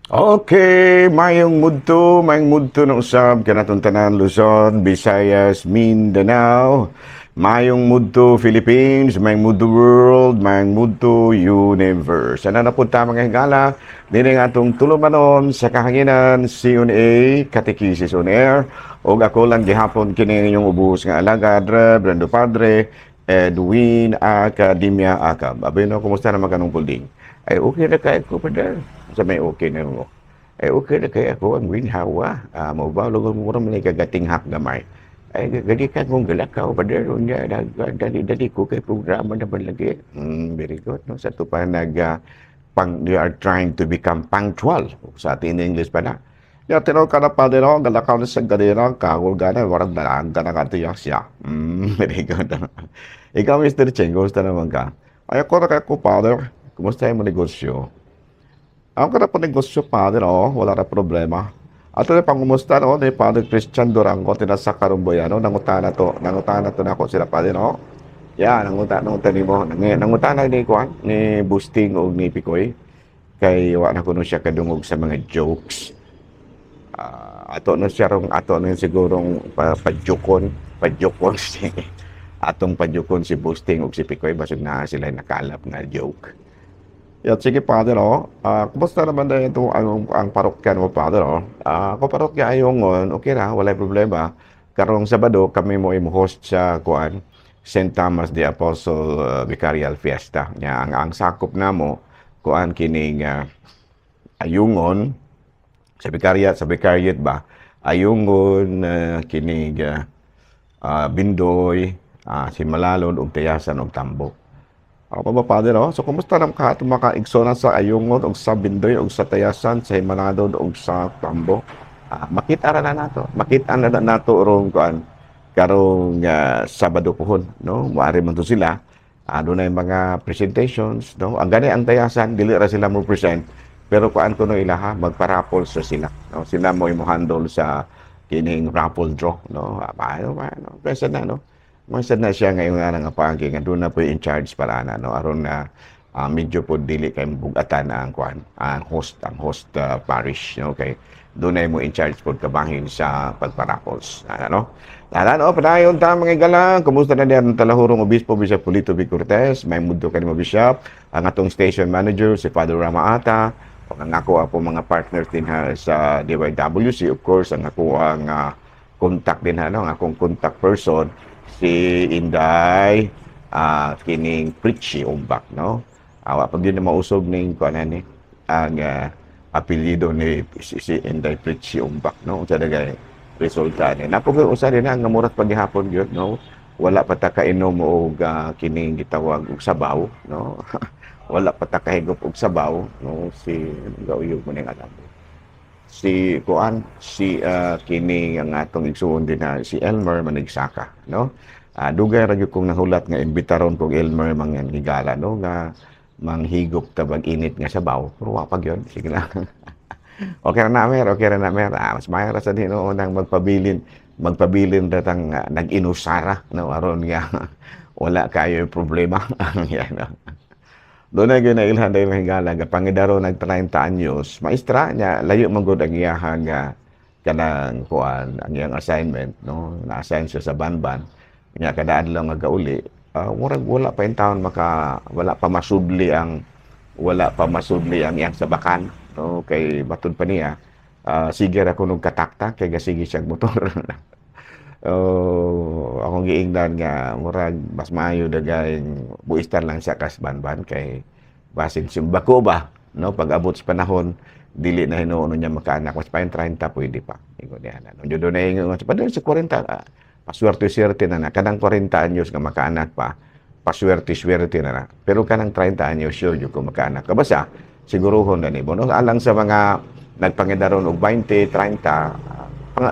Okay, mayong mudto na usab kanatong tanan Luzon, Visayas, Mindanao. Mayong mudto Philippines, mayong mudto world, mayong mudto universe. Ano na po ta mga higala, dili nga atong tulumanon sa kahanginan CNA Catechesis on Air. O ako lang gihapon kini inyong ubos nga alagad, Brando Padre, Edwin Academia Akab. Abay no, kumusta na magkanong pulding? Ay, okay na kayo ko pa dahil. Sa may okay na mo. Ay, okay na kaya ako ang ginhawa. Maubaw, mo rin may kagating hak gamay. Ay, gadi ka kung galakaw pa dahil. Dali ko kay programa na ba lagi. Very good. No? Sa ito pa you are trying to become punctual. Sa atin in English pa na. Ya, tinaw ka na pa din ako, galakaw na sa ganira, kagul gana, warang dalaan ka na katiyak siya. Very good. Ikaw, Mr. Cheng, kumusta naman ka? Ay, ako na kaya ko, Father. Kumusta yung negosyo? Ako ka na po negosyo, Father, wala na problema. At ito pang kumusta, ni Father Christian Durango, tinasa Karumboyano, nangutana to na ako sila, Father, nangutana mo, nangutana ni Kwan, ni Busting o ni Picoy, kay wala na kuno siya kadungog sa mga jokes. Ato na siya ato na sigurong padyukon atong padyukon si Busting o si Picoy, basig na sila nakalap na joke. Yan, sige, Father, kumusta naman na ito ang parokya mo, Father, ako parokya ayong okay na, wala problema. Karong Sabado, kami mo host sa kuan, St. Thomas the Apostle Vicarial Fiesta. Ang sakop na mo, kuan kining ayungon, sa Vicariat ba, ayungon, kining Bindoy, Simalalon, ug Tayasan, ug Tambo. Ako ba, Father, So, kumusta naman ka itong makaigsonan sa Ayungon, o sa Bindoy, o sa Tayasan, sa Himanado, o sa Tambo? Makita na nato. Makita na nato rong karong Sabado pohon, no? Muari man to sila. Doon na yung mga presentations, no? Ang gani ang Tayasan, dili ra sila mo present, pero kuan ko no ilaha, magpa-raffle sa sila, no? Sila mo handle sa kining raffle draw, no? Present na, no? Masad na siya ngayon nga nga pangking nga doon na po in charge para na no aron na medyo po dili kay bugatan ang kwan ang host parish no kay doon na mo in charge po kabahin sa pagparapos ano padayon ta mga igala kumusta na diyan talahurong obispo Bishop Polito B. Cortez may mundo kanimo bishop ang atong station manager si Father Rama Ata ang ako po mga partners din ha, sa DYWC of course ang ako ang contact din ha no ang akong contact person si Inday kining Pritchie Umbak, no? Pag yun na mausog ning kuanan ni ang apelyido ni si Inday Pritchie Umbak, no? Sa dagay resulta ni. Napugay usa din nga murat paghihapon gyud, no? Wala pa ta kainom og kining gitawag og sabaw, no? Wala pa ta kahigop og sabaw, no? Si gauyog mo ning alam. Si kini ang atong igsuon din na si Elmer Manigsaka, no? Dugay ra gyud kong nahulat nga imbitaron kog Elmer mangan higala, no? Nga manghigop tabag init nga sabaw. Pero wa pa gyud, sige lang. Okay ra na mer. Mas mayo ra sa Ginoo nang magpabilin datang nag-inusara, no? Aron nga wala kayo problema. Yan, no? Doon na ginailhan dahil hingala nga pangidaro nag 30 anyos maestra niya layo man gud ang iyahang kanang kuan ang iyang assignment no na-assign siya sa banban nya kada adlaw nga gauli murag wala pa in taon wala pa masudli ang iyang sabakan no kay batud pa niya sige ra kuno kataktak kay gasige siya motor. Akong giingnan nga murag mas maayo dagay buistan lang siya kas banban kay basin simbako ba no pag-abot sa panahon dili na hinuon niya makaanak mas pa 30 pwede pa ingon niya no judo na ingon pa sa 40 paswerte na kanang 40 anyos nga makaanak pa paswerte na pero kanang 30 anyos sure jud ko makaanak kabasa siguruhon na nimo no alang sa mga nagpangidaron og 20 30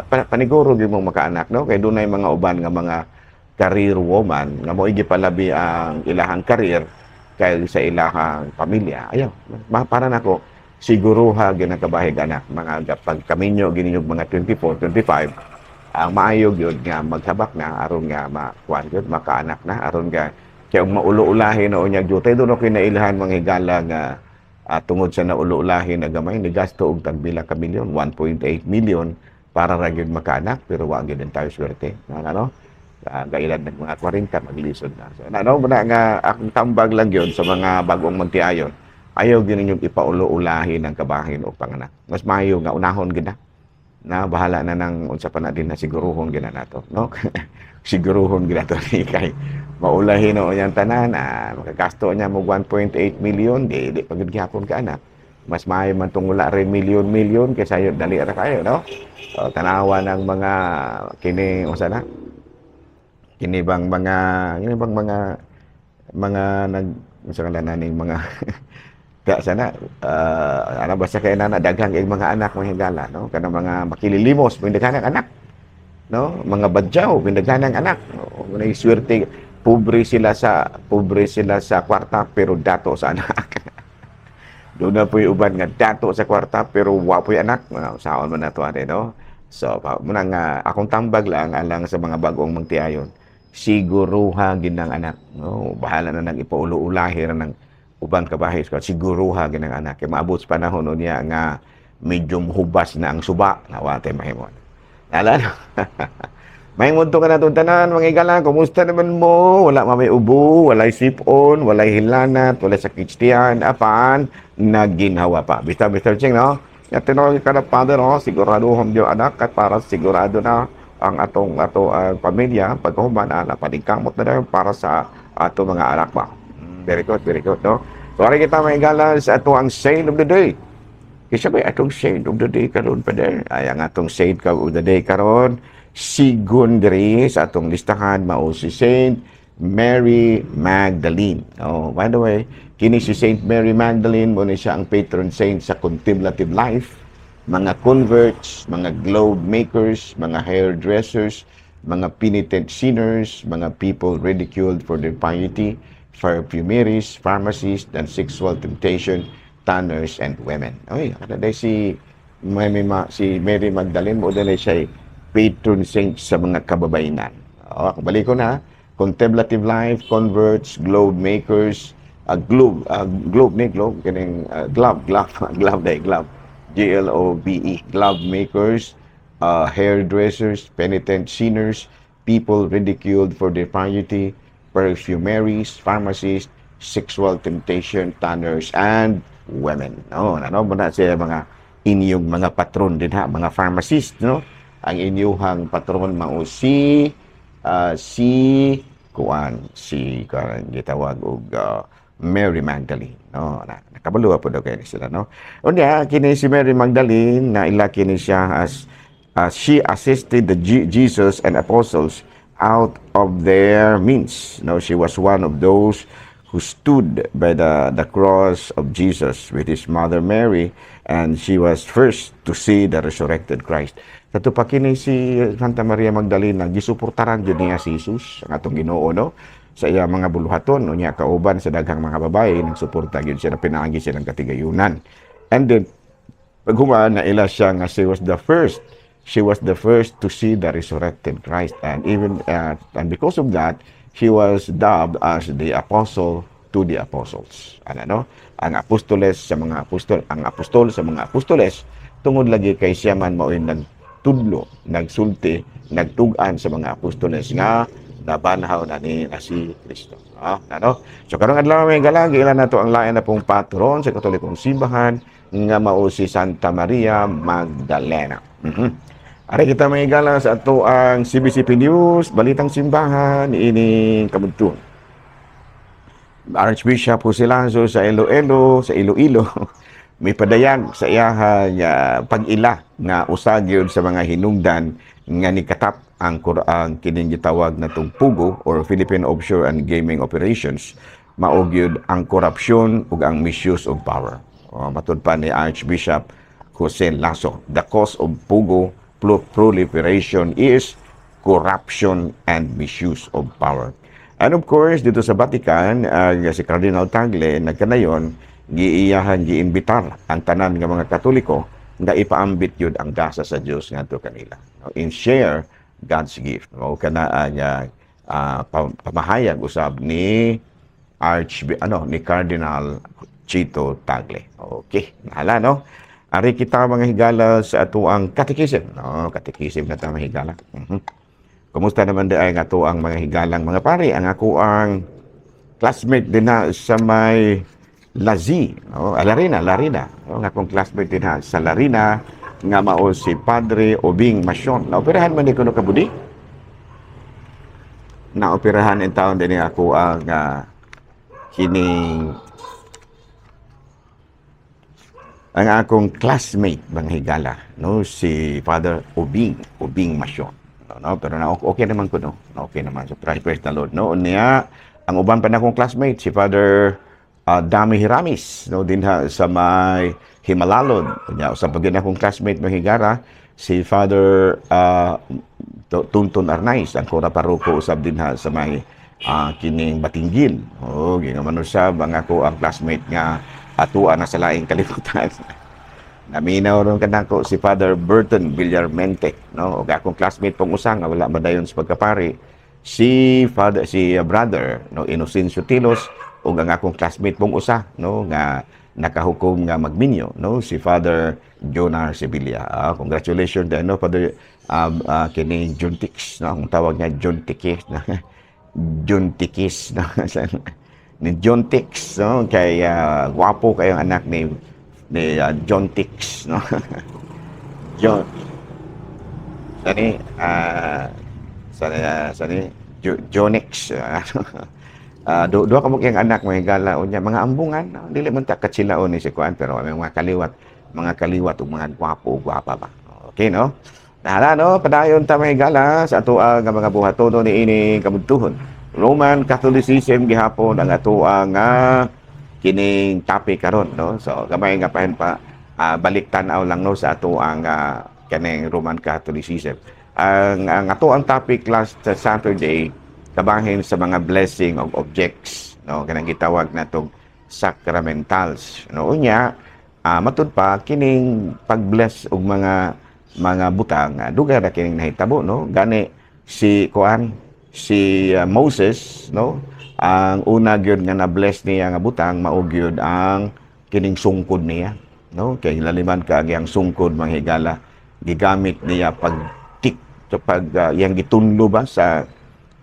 paniguro gyud mo makaanak no kay dunay mga uban nga mga career woman nga mo gipalabi ang ilahang career kay sa ilahang pamilya ayaw para nako siguruha ginakabahig anak mga pagkaminyo gininyo mga 24 25 ang maayo gyud nga maghabak na aron nga makuan gyud makaanak na aron nga kay maulo-ulahin o nya jutay doon ko kinailahan mga higala nga tungod sa naululahin na gamay ni gasto og tagpila ka milyon, 1.8 million para ra gyud makaanak, pero wa gyud tayo swerte. Ano? Gailan ng mga 40 maglisod na. So ano muna nga akong tambag lang yun sa mga bagong magtiayon. Ayaw gyud ninyong ipaulo-ulahin ang kabahin o panganak. Mas maayo nga unahon gid na bahala na nang unsa pa na din na siguruhon gid nato, no? Siguruhon gid nato ni kay maulahin o yang tanan, makagasto niya mo 1.8 million, di pagid gyapon ka anak. Mas maayo man tong wala rin milyon kaysa yun dali ra kayo, no? So, tanawa ng mga kini unsa na? Kini bang mga nag unsa ka naning mga ka sana ano basta kay na daghang ing mga anak mahigala, no? Kana mga makililimos pindaghang anak, no? Mga badyaw pindaghang anak, no? Unay swerte pobre sila sa kwarta pero dato sa anak. Doon na po yung uban nga dato sa kwarta pero wapoy anak. Saan man na ito, no? So, muna nga, akong tambag lang alang sa mga bagong magtiayon. Siguruha ginang anak. No? Bahala na nang ipaulo-ulahi ng ubang kabahay. Siguruha ginang anak. Kaya maabot sa panahon niya nga medyo hubas na ang suba. Nawate mahimon. Alala? May munto ka na itong tanan, mga igala, kumusta naman mo? Wala may ubo, walay sipon, walay hilanat, walay sakit tiyan, apan, naginhawa pa. Basta, Mr. Ching, no? Yung tinawag ka na father, no? Siguraduhom yung anak at para sigurado na ang atong pamilya, pagkahuman, napaningkamot na rin para sa atong mga anak pa. Very good, no? So, rin kita mga igala sa ato ang saint of the day. Kasi ba atong saint of the day karon pa din? Ay, ang atong saint of the day karon, sigun diri sa atong listahan mao si Saint Mary Magdalene. Oh, by the way, kini si Saint Mary Magdalene mo ni siya ang patron saint sa contemplative life, mga converts, mga globe makers, mga hairdressers, mga penitent sinners, mga people ridiculed for their piety, perfumeries, pharmacists, and sexual temptation, tanners, and women. Oy, kada si Mary Magdalene mo din siya patron saint sa mga kababainan. Balik ko na, contemplative life, converts, globe makers, globe, kining glove, G-L-O-B-E, glove makers, hairdressers, penitent sinners, people ridiculed for their piety, perfumeries, pharmacists, sexual temptation, tanners, and women. Ano ba na siya mga inyong mga patron din ha, mga pharmacists, no? Ang inyuhang patron mao si gitawag og Mary Magdalene, no? Nakabaluwa po daw kayo sila, no? Unya kini si Mary Magdalene na ila kini siya as she assisted Jesus and apostles out of their means. No, she was one of those who stood by the cross of Jesus with his mother Mary, and she was first to see the resurrected Christ. Sa pa kini si Santa Maria Magdalena, gisuportaran jud niya si Jesus, ang atong Ginoo, no? Sa iya mga buluhaton, unya kauban sa daghang mga babae, nagsuporta gyud siya, pinaagi siya ng katigayunan. And then, paghuman na ila siya nga she was the first to see the resurrected Christ, and even and because of that, she was dubbed as the apostle to the apostles. Ano? Ang apostoles sa mga apostol, ang apostol sa mga apostoles, tungod lagi kay siya man mao nagtudlo, nagsulti, nagtugan sa mga apostoles nga nabanhaw na ni si Kristo. Ano? So karong adlaw may galang ilan nato ang lain na pong patron sa Katolikong simbahan nga mao si Santa Maria Magdalena. Ari kita may galang sa ato ang CBCP News, Balitang Simbahan, ining kabudton. Archbishop Jose Lanzo sa Iloilo, may padayag sa iyahang pag-ila nga usag yun sa mga hinungdan nga nikatap ang kining gitawag na PUGO or Philippine Offshore and Gaming Operations, maog yun ang korupsyon ug ang misuse of power. Matud pa ni Archbishop Jose Lasso, the cause of PUGO proliferation is corruption and misuse of power. And of course, dito sa Vatican, si Cardinal Tagle, nagkanayon, giimbitar ang tanan ng mga Katoliko nga ipaambit yun ang dasa sa Diyos nga to kanila. In share God's gift. O kana pamahayag usab ni ni Cardinal Chito Tagle. Okay, nahala no. Ari kita mga higala sa ato ang catechism. No, catechism na ta mga higala. Kumusta naman di ay nga to ang mga higalang mga pari, ang ako ang classmate din na sa may Lazi, Larina. No, nga akong classmate din na sa Larina nga mao si Padre Obing Masyon. Naoperahan man ni kuno kabudi. Naoperahan in taon din ako ang kining ang akong classmate bang higala, no, si Father Obing Masyon. No, pero na okay naman ko, no. Okay naman so praise the Lord, no. Niya ang uban pa na akong classmate si Father Dami Hiramis, no, din sa may Himalalod. Nya sa pagin akong classmate ng higara si Father Tunton Arnaiz, ang kora paroko usab din sa may kining Batinggil. Gingamano siya bang ako ang classmate nga atuan na sa laing kalibutan. Naminaw ron kanako si Father Burton Villarmente, no, og akong classmate pong usa nga wala madayon sa pagkapari si brother, no, Inocencio Tilos, ug ang akong classmate pong usa, no, nga nakahukom nga magminyo, no, si Father Jonar Sevilla. Congratulations din, no, Father kini John Tix, no, ang tawag niya John Tikis, John Tikis, no, ni John Tix, no, kay gwapo kayong anak ni John Tix, no. John sani Jonix. Duha ka mo kayong anak mga higala unya mga ambungan, no? Dili man ta katsilaon ni si kuan pero mga kaliwat ug mga gwapo gwapa ba. Okay, no. Nahala, no, padayon ta mga higala sa ato nga mga buhaton ni ini kabudtuhon. Roman Catholicism gihapon ang ato nga kining topic karon, no. So gamay nga pahen pa balik tan-aw lang, no, sa ato ang kining Roman Catholicism. Ang ato ang topic last Saturday kabahin sa mga blessing of objects, no, kanang gitawag natong sacramentals, no. Unya matud pa kining pag-bless og mga butang duga ra kining nahitabo, no. Gani si Moses, no, ang una gyud nga na-bless niya nga butang mao gyud ang kining sungkod niya, no. Kay laliman kaagi ang sungkod mga higala gigamit niya yang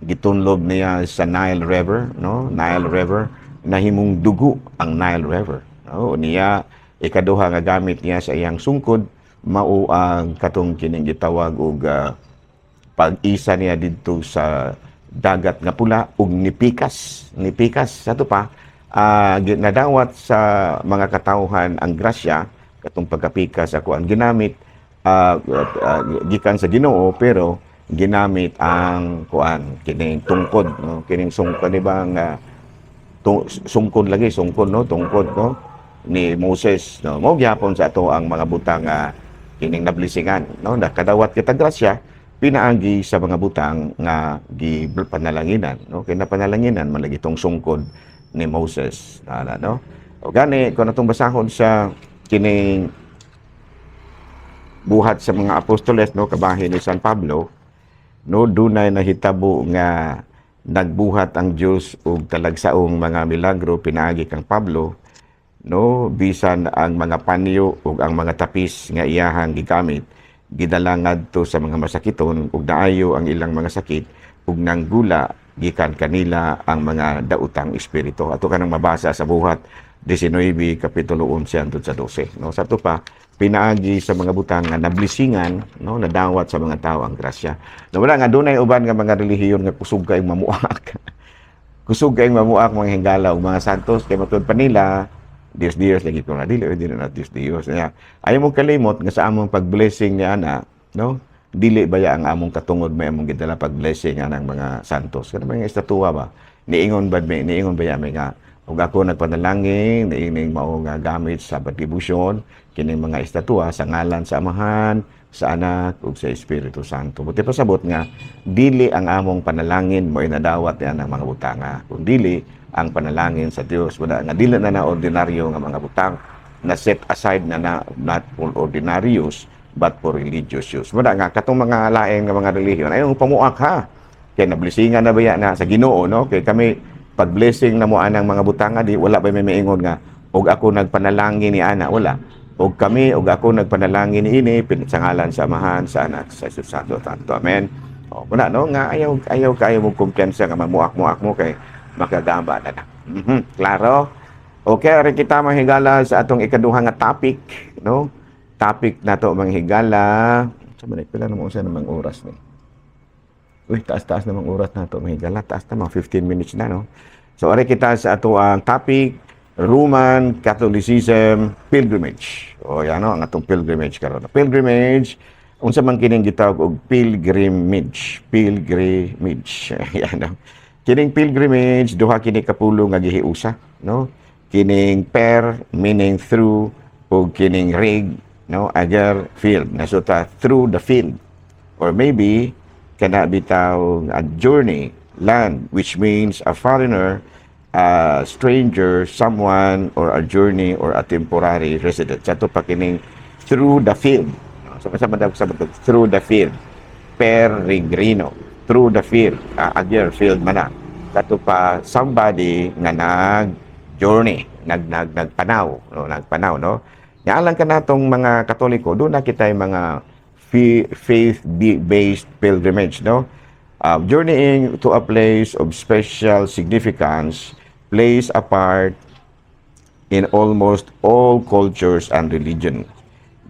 gitunlob niya sa Nile River, no. Nile River nahimong dugo ang Nile River, no. Niya ikaduha nga gamit niya sa iyang sungkod mao ang katong kining gitawag og pag-isa niya didto sa dagat nga pula ug nipikas sato pa nadawat sa mga katawhan ang grasya katong pagkapikas ako ang ginamit gikan sa Ginoo pero ginamit ang kuan kining tungkod, no, kining sungkod, di ba nga sungkod lagi no, tungkod, no, ni Moses, no. Mao gyapon sa ato ang mga butang kining nablisingan, no, nakadawat kita grasya pinaagi sa mga butang nga gipanalanginan, no. Kay napanalanginan man lagi tong sungkod ni Moses, no. O gani kun atong basahon sa kining buhat sa mga apostoles, no, kabahin ni San Pablo, no, dunay nahitabo nga nagbuhat ang Dios og talagsaong mga milagro pinaagi kang Pablo, no, bisan ang mga panyo ug ang mga tapis nga iyahang gigamit gidala ngadto sa mga masakiton ug naayo ang ilang mga sakit ug nanggula gikan kanila ang mga daotang espiritu. Ato kanang mabasa sa buhat 19 kapitulo 11 hangtod sa 12, no. Sa to pa pinaagi sa mga butang nga nablisingan, no, nadawat sa mga tawo ang grasya. Wala nga dunay uban nga mga relihiyon nga kusog kayong mamuak. Kusog kayong mamuak mga hingala ug mga santos kay matud pa nila Dios lagi ko na dili na Dios. Ayaw mong kalimot nga sa among pag-blessing ni ana, no, dili baya ang among katungod may among gidala pag-blessing anang mga santos. Kana mga estatwa ba? Niingon baya may nga ug ako nagpanalangin niining mao nga gamit sa patribusyon kining mga estatwa sa ngalan sa Amahan, sa Anak ug sa Espiritu Santo. Buti pasabot nga dili ang among panalangin mo inadawat niya ng mga butanga, kundi ang panalangin sa Dios wala nga dili na ordinaryo nga mga butang na set aside na not for ordinarious but for religious use. Wala nga katong mga laing nga mga relihiyon ayong pamuak ha. Kay nablisingan na baya na sa Ginoo, no, kay kami pag blessing na mo anang mga butanga di wala pa may maingon nga og ako nagpanalangin ni ana, wala. Og kami og ako nagpanalangin ini sa ngalan sa Amahan, sa Anak, sa Jesus Santo Santo. Amen. O muna no nga ayaw kayo mo kumpiyansa nga mamuak-muak mo kay makagamba na. Klaro? Okay, rin kita manghigala sa atong ikaduha nga topic, no? Topic nato manghigala. Sa man pila na mo sa namang oras ni. Uy, taas-taas namang oras nato manghigala, taas na mga 15 minutes na, no? So rin kita sa ato ang topic Roman Catholicism pilgrimage. O yan no, ang atong pilgrimage karon. Pilgrimage unsa man kining gitawag og pilgrimage. Pilgrimage. Yan no. Kining pilgrimage duha kini kapulo nga gihiusa, no? Kining per meaning through ug kining rig, no, agar field. Nasuta through the field. Or maybe kana bitaw a journey land, which means a foreigner, a stranger, someone, or a journey, or a temporary resident. Sa ito pa kining through the field. So, through the field. Peregrino. Through the field. Agir field man na. Sa ito pa, somebody nga nag-journey. Nagpanaw. No? Nagpanaw, no? Naalang ka natong mga Katoliko, doon na kita yung mga faith-based pilgrimage, no? Journeying to a place of special significance, plays a part in almost all cultures and religion.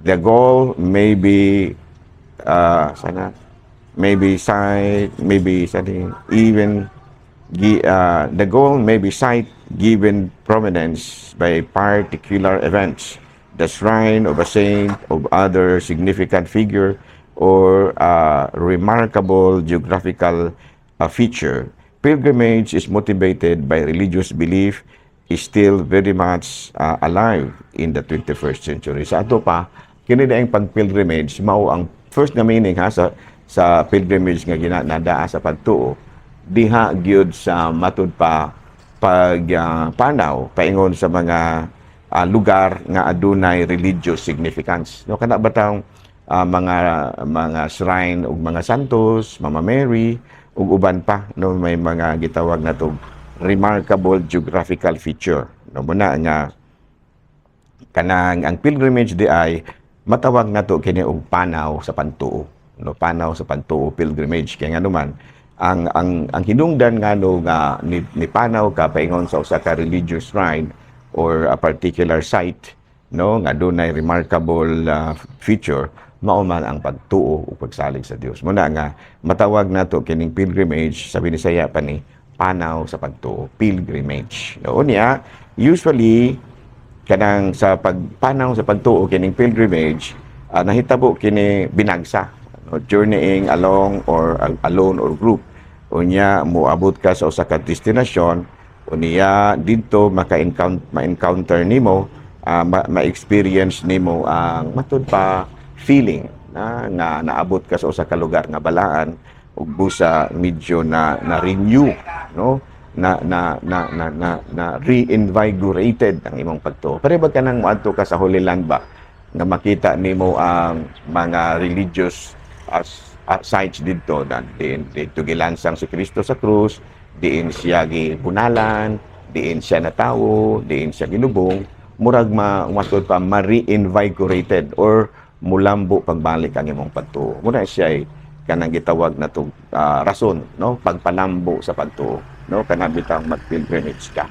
The goal may be the goal may be sight given prominence by particular events, the shrine of a saint, of other significant figure, or a remarkable geographical feature. Pilgrimage is motivated by religious belief, is still very much alive in the 21st century. Sa ato pa, kini daing pag-pilgrimage, mao ang first nga meaning ha sa pilgrimage nga ginanadaa sa pagtuo, diha gyud sa matud pa panaw paingon sa mga lugar nga adunay religious significance. No kana batang mga shrine ug mga santos, Mama Mary, ug uban pa no may mga gitawag na tog remarkable geographical feature. No muna nga kanang ang pilgrimage di ay matawag nato kini og panaw sa pagtuo. No panaw sa pagtuo pilgrimage kay nganuman ang hinungdan ngano nga ni panaw ka paingon sa usa ka religious shrine or a particular site, no nga dunay remarkable feature, mao man ang pagtuo o pagsalig sa Dios. Muna nga matawag nato kining pilgrimage, sabi ni Saya pa ni panaw sa pagtuo, pilgrimage. No niya usually kanang sa pagpanaw sa pagtuo kining pilgrimage, nahitabo kini binagsa, no? Journeying along or alone or group. Unya moabot ka sa usa ka destinasyon, unya didto ma-encounter nimo, ma-experience nimo ang matud pa feeling nga naabot ka sa usa ka lugar nga balaan ug busa medyo na renew, no, na reinvigorated ang imong pagtuo. Pero ba kanang moadto ka sa Holy Land ba nga makita nimo ang mga religious sites didto, na dito gilansang si Kristo sa krus, diin siya gibunalan, diin siya natawo, diin siya ginubong, murag matod pa ma-reinvigorated or mulambo pagbalik ang imong pagtuo. Muna siya ay kanang gitawag na to rason, no, pagpalambo sa pagtuo, no, kanang bitang mag-pilgrimage ka.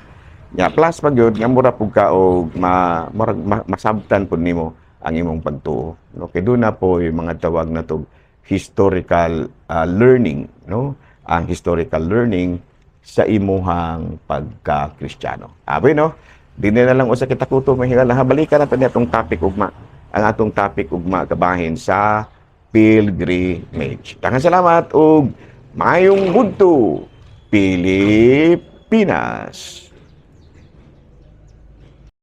Nya plus pag yun nga mura pud ka og masabtan pud nimo ang imong pagtuo, no, kay doon na po yung mga tawag na to historical learning, no, ang historical learning sa imuhang pagka-Kristiyano. Abi no, dinhi na lang usa kita kuto mahingal na balikan natin atong topic ugma. Ang atong topic ugma kabahin sa pilgrimage. Daghang salamat ug maayong budto Pilipinas.